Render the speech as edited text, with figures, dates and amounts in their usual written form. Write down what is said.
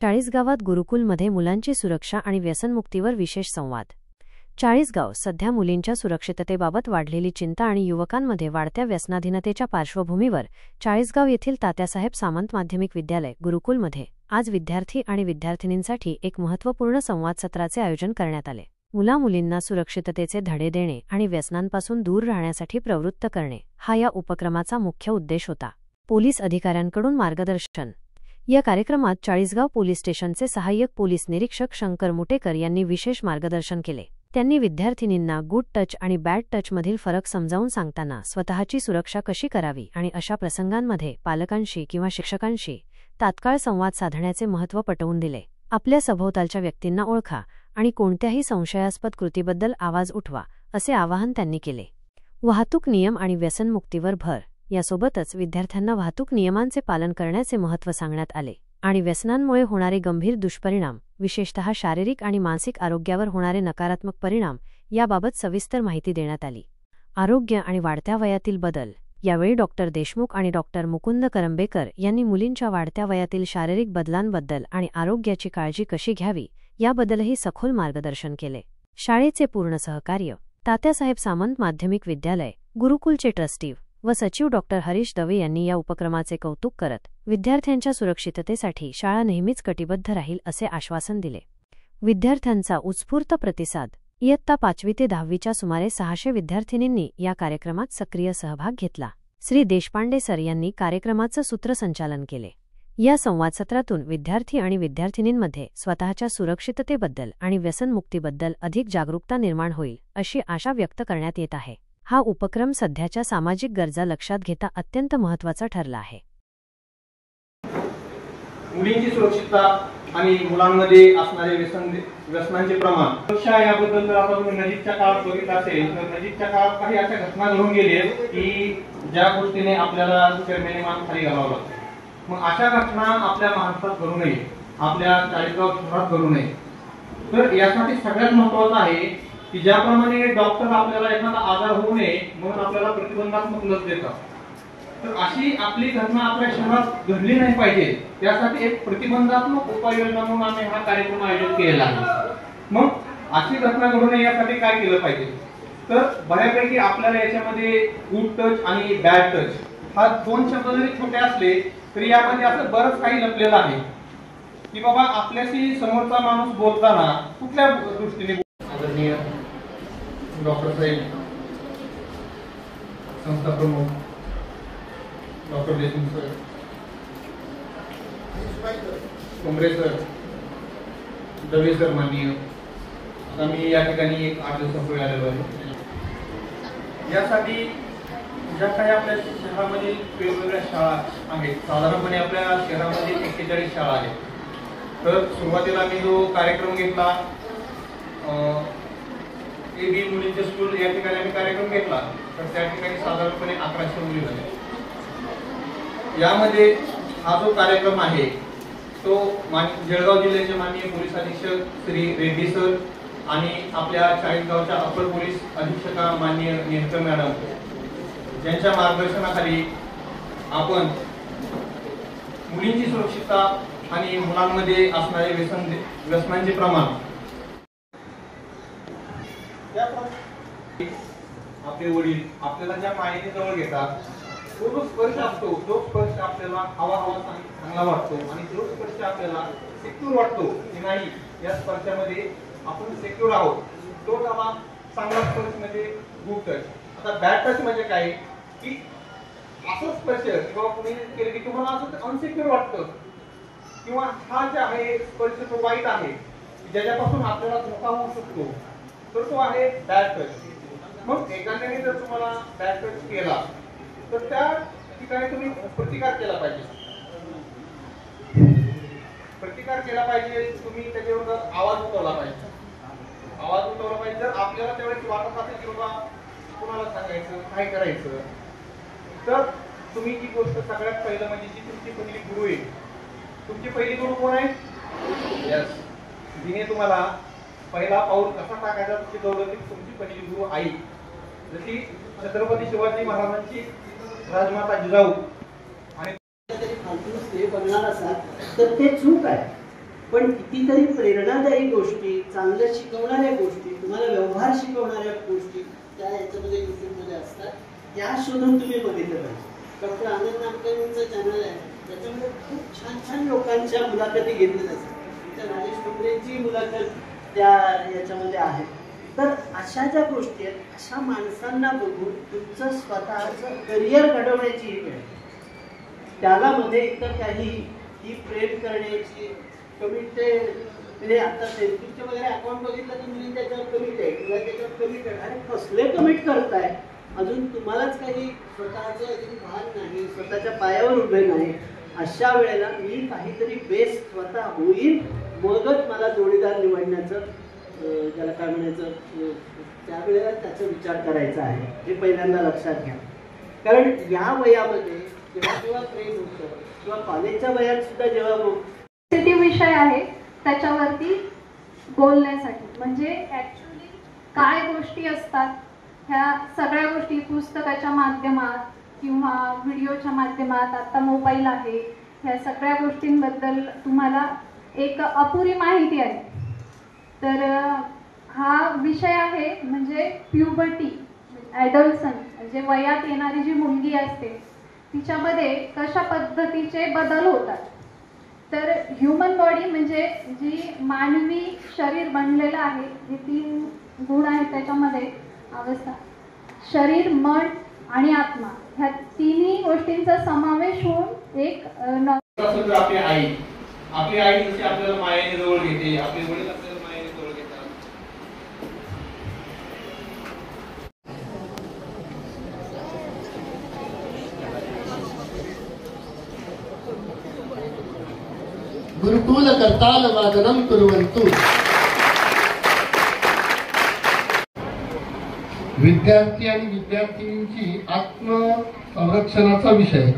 चाळीसगावात गुरुकुलमध्ये मुलांची सुरक्षा आणि व्यसनमुक्तीवर विशेष संवाद। चाळीसगाव सध्या मुलींच्या सुरक्षिततेबाबत वाढलेली चिंता आणि युवकांमध्ये वाढत्या व्यसनाधीनतेच्या पार्श्वभूमीवर चाळीसगाव येथील तात्यासाहेब सामंत माध्यमिक विद्यालय गुरुकुलमध्ये आज विद्यार्थी आणि विद्यार्थिनींसाठी एक महत्त्वपूर्ण संवाद सत्राचे आयोजन करण्यात आले। मुला-मुलींना सुरक्षिततेचे धडे देणे आणि व्यसनांपासून दूर राहण्यासाठी प्रवृत्त करणे हा या उपक्रमाचा मुख्य उद्देश होता। पोलीस अधिकाऱ्यांकडून मार्गदर्शन। या कार्यक्रमात चाळीसगाव पोलीस स्टेशनचे सहाय्यक पोलीस निरीक्षक शंकर मुटेकर यांनी विशेष मार्गदर्शन केले। त्यांनी विद्यार्थिनींना गुड टच आणि बॅड टचमधील फरक समजावून सांगताना स्वतःची सुरक्षा कशी करावी आणि अशा प्रसंगांमध्ये पालकांशी किंवा शिक्षकांशी तात्काळ संवाद साधण्याचे महत्त्व पटवून दिले। आपल्या सभोवतालच्या व्यक्तींना ओळखा आणि कोणत्याही संशयास्पद कृतीबद्दल आवाज उठवा असे आवाहन त्यांनी केले। वाहतूक नियम आणि व्यसनमुक्तीवर भर। यासोबतच विद्यार्थ्यांना वाहतूक नियमांचे पालन करण्याचे महत्त्व सांगण्यात आले आणि व्यसनांमुळे होणारे गंभीर दुष्परिणाम, विशेषतः शारीरिक आणि मानसिक आरोग्यावर होणारे नकारात्मक परिणाम याबाबत सविस्तर माहिती देण्यात आली। आरोग्य आणि वाढत्या वयातील बदल। यावेळी डॉक्टर देशमुख आणि डॉक्टर मुकुंद करंबेकर यांनी मुलींच्या वाढत्या वयातील शारीरिक बदलांबद्दल आणि आरोग्याची काळजी कशी घ्यावी याबद्दलही सखोल मार्गदर्शन केले। शाळेचे पूर्ण सहकार्य। तात्यासाहेब सामंत माध्यमिक विद्यालय गुरुकुलचे ट्रस्टी व सचिव डॉक्टर हरीश दवे यांनी या उपक्रमाचे कौतुक करत विद्यार्थ्यांच्या सुरक्षिततेसाठी शाळा नेहमीच कटिबद्ध राहील असे आश्वासन दिले। विद्यार्थ्यांचा उत्स्फूर्त प्रतिसाद। इयत्ता 5वी ते 10वीच्या सुमारे 600 विद्यार्थिनींनी या कार्यक्रमात सक्रिय सहभाग घेतला। श्री देशपांडे सर यांनी कार्यक्रमाचं सूत्रसंचालन केले। या संवाद सत्रातून विद्यार्थी आणि विद्यार्थिनींमध्ये स्वतःच्या सुरक्षिततेबद्दल आणि व्यसनमुक्तीबद्दल अधिक जागरूकता निर्माण होईल अशी आशा व्यक्त करण्यात येत आहे। हा उपक्रम सध्याच्या सामाजिक गरजा लक्षात घेता अत्यंत महत्त्वाचा ठरला आहे। मुलींची सुरक्षितता आणि मुलांमध्ये असणारे व्यसनांचे प्रमाण सुरक्षा याबद्दल जर आपण नजीकच्या काळात बघितलं असेल तर नजीकच्या काळात काही अशा घटना घडून गेल्या की ज्या गोष्टीने आपल्याला शर्मेने मान खाली घालावं लागतं। मग अशा घटना आपल्या महाराष्ट्रात घडू नये, आपल्या चाळीसगाव शहरात घडू नये। तर यासाठी सगळ्यात महत्त्वाचं आहे की ज्याप्रमाणे डॉक्टर आपल्याला एखादा आजार होऊ नये म्हणून आपल्याला प्रतिबंधात्मक लस देतात, तर अशी आपली घटना आपल्या शहरात घडली नाही पाहिजे त्यासाठी एक प्रतिबंधात्मक उपाययोजना म्हणून आम्ही हा कार्यक्रम आयोजित केलेला आहे। मग अशी घटना घडू नये यासाठी काय केलं पाहिजे, तर बऱ्यापैकी आपल्याला याच्यामध्ये गुड टच आणि बॅड टच हा दोन शब्द जरी छोटे असले तरी यामध्ये असं बरंच काही लपलेलं आहे की बाबा आपल्याशी समोरचा माणूस बोलताना कुठल्या दृष्टीने। आदरणीय डॉक्टर साहेब, संस्था प्रमुख doctor Deshmukh sir, Kombre sir, Dave sir माननीय, आता मी या ठिकाणी एक 8 दिवसापूर्वी आलेलो आहे। यासाठी ज्या काही आपल्या शहरामध्ये वेगवेगळ्या शाळा आहेत, साधारणपणे आपल्या शहरामध्ये 41 शाळा आहेत। तर सुरुवातीला मी जो कार्यक्रम घेतला AB मुलींचे स्कूल या ठिकाणी आम्ही कार्यक्रम घेतला, तर त्या ठिकाणी साधारणपणे 1100 मुली झाल्या। यामध्ये हा जो कार्यक्रम आहे तो जळगाव जिल्ह्याचे माननीय पोलीस अधीक्षक श्री रेड्डी सर आणि आपल्या चाळीसगावच्या अपर पोलीस अधीक्षका माननीय नेहकर मॅडम यांच्या मार्गदर्शनाखाली आपण मुलींची सुरक्षितता आणि मुलांमध्ये असणारे व्यसनांचे प्रमाण, आपले वडील आपल्याला ज्या माहिती जवळ घेतात तो जो स्पर्श असतो, तो स्पर्श आपल्याला हवा चांगला वाटतो आणि तो स्पर्श आपल्याला सिक्युअर वाटतो की नाही या स्पर्शामध्ये आपण सिक्युअर आहोत, तो आपला चांगला स्पर्श म्हणजे गुड टच। आता बॅड टच म्हणजे काय की असं स्पर्श किंवा कुणी केलं की तुम्हाला असं अनसिक्युअर वाटतं किंवा हा जे आहे स्पर्श तो वाईट आहे ज्याच्यापासून आपल्याला धोका होऊ शकतो, तर तो आहे बॅड टच। मग एखाद्याने जर तुम्हाला बॅड टच केला तर त्या ठिकाणी तुम्ही प्रतिकार केला पाहिजे। प्रतिकार केला पाहिजे, तुम्ही त्याच्यावर आवाज उठवला पाहिजे। आवाज उठवला पाहिजे जर आपल्याला त्यावेळेस वाटत असेल की बाबा कुणाला सांगायचं, काय करायचं, तर तुम्ही ही गोष्ट सगळ्यात पहिलं म्हणजे जी तुमची पहिली गुरु आहे, तुमची पहिली गुरु कोण आहे? यस, जिने तुम्हाला पहिला पाऊल कसा टाकायचा शिकवलं ती तुमची पहिली गुरु आई। जशी छत्रपती शिवाजी महाराजांची राजमाता जिजाऊ आणि बघणार असाल तर ते चूक आहे। पण कितीतरी प्रेरणादायी गोष्टी, चांगल्या शिकवणाऱ्या गोष्टी, तुम्हाला व्यवहार शिकवणाऱ्या गोष्टी त्या याच्यामध्ये युट्यूबमध्ये असतात. त्या शोधून तुम्ही बघितलं पाहिजे. डॉक्टर आनंद नामकर्णींचं चॅनल आहे, त्याच्यामध्ये खूप छान छान लोकांच्या मुलाखती घेतल्या असतात. राजेश टोपरेंची मुलाखत त्या याच्यामध्ये आहे. तर अशा ज्या गोष्टी आहेत, अशा माणसांना बघून तुमचं स्वतःचं करिअर घडवण्याची ही वेळ. त्याला मध्ये इतर काही ही प्रेम करण्याची कमिट, म्हणजे आता फेसबुकचे वगैरे अकाउंट बघितलं तर मुलींनी त्याच्यावर कमिट आहे किंवा त्याच्यावर कमिट आहे. अरे कसले कमिट करताय? अजून तुम्हालाच काही स्वतःचं अजून भान नाही, स्वतःच्या पायावर उभे नाही. अशा वेळेला मी काहीतरी बेस्ट स्वतः होईल, मगच मला जोडीदार निवडण्याचं, ज्याला काय म्हणायचं, त्यावेळेला त्याचा विचार करायचा आहे. हे पहिल्यांदा लक्षात घ्या. कारण या वयामध्ये जेव्हा जेव्हा प्रेम होतं किंवा कॉलेजच्या वयात सुद्धा जेव्हा सेन्सिटिव्ह विषय आहे त्याच्यावरती बोलण्यासाठी, म्हणजे ॲक्च्युली काय गोष्टी असतात ह्या सगळ्या गोष्टी पुस्तकाच्या माध्यमात किंवा व्हिडिओच्या माध्यमात, आता मोबाईल आहे, ह्या सगळ्या गोष्टींबद्दल तुम्हाला एक अपुरी माहिती आहे. तर हा विषय आहे म्हणजे प्युबर्टी, ॲडल्सन, म्हणजे वयात येणारी जी मुलगी असते तिच्यामध्ये कशा पद्धतीचे बदल होतात. तर ह्युमन बॉडी म्हणजे जी मानवी शरीर बनलेलं आहे, जे 3 गुण आहेत त्याच्यामध्ये, अवस्था, शरीर, मन आणि आत्मा, ह्या तिन्ही गोष्टींचा समावेश होऊन एक आपली आई जशी आपल्याला मायेने जवळ घेते, आपले वडील आपल्याला मायेने जवळ घेतात. गुरुकुल करताल वादनम कुर्वन्तु. विद्यार्थी आणि विद्यार्थिनींची आत्मसंरक्षणाचा विषय